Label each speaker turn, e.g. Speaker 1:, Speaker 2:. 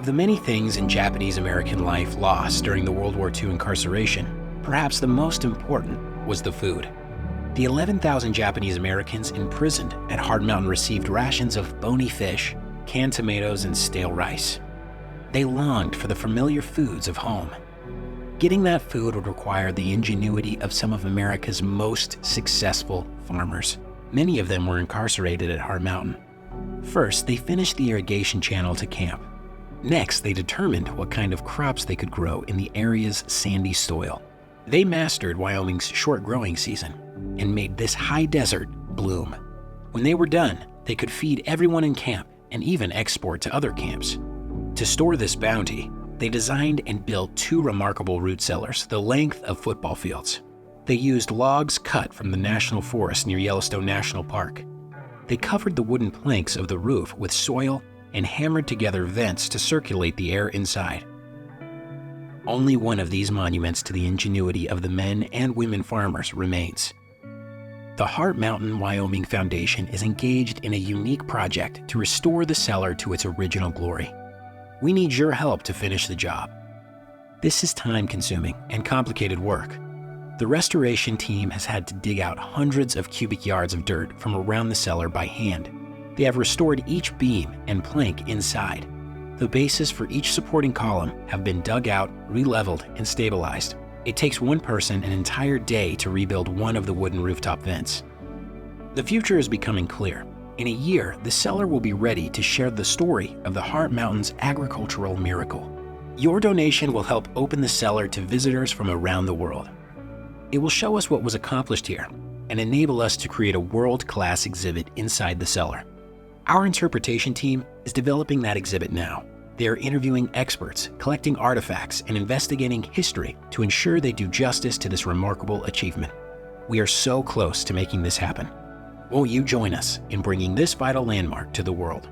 Speaker 1: Of the many things in Japanese-American life lost during the World War II incarceration, perhaps the most important was the food. The 11,000 Japanese Americans imprisoned at Hard Mountain received rations of bony fish, canned tomatoes, and stale rice. They longed for the familiar foods of home. Getting that food would require the ingenuity of some of America's most successful farmers. Many of them were incarcerated at Hard Mountain. First, they finished the irrigation channel to camp. Next, they determined what kind of crops they could grow in the area's sandy soil. They mastered Wyoming's short growing season and made this high desert bloom. When they were done, they could feed everyone in camp and even export to other camps. To store this bounty, they designed and built two remarkable root cellars the length of football fields. They used logs cut from the national forest near Yellowstone National Park. They covered the wooden planks of the roof with soil and hammered together vents to circulate the air inside. Only one of these monuments to the ingenuity of the men and women farmers remains. The Hard Mountain, Wyoming Foundation is engaged in a unique project to restore the cellar to its original glory. We need your help to finish the job. This is time-consuming and complicated work. The restoration team has had to dig out hundreds of cubic yards of dirt from around the cellar by hand. They have restored each beam and plank inside. The bases for each supporting column have been dug out, re-leveled, and stabilized. It takes one person an entire day to rebuild one of the wooden rooftop vents. The future is becoming clear. In a year, the cellar will be ready to share the story of the Hard Mountain's agricultural miracle. Your donation will help open the cellar to visitors from around the world. It will show us what was accomplished here and enable us to create a world-class exhibit inside the cellar. Our interpretation team is developing that exhibit now. They are interviewing experts, collecting artifacts, and investigating history to ensure they do justice to this remarkable achievement. We are so close to making this happen. Won't you join us in bringing this vital landmark to the world?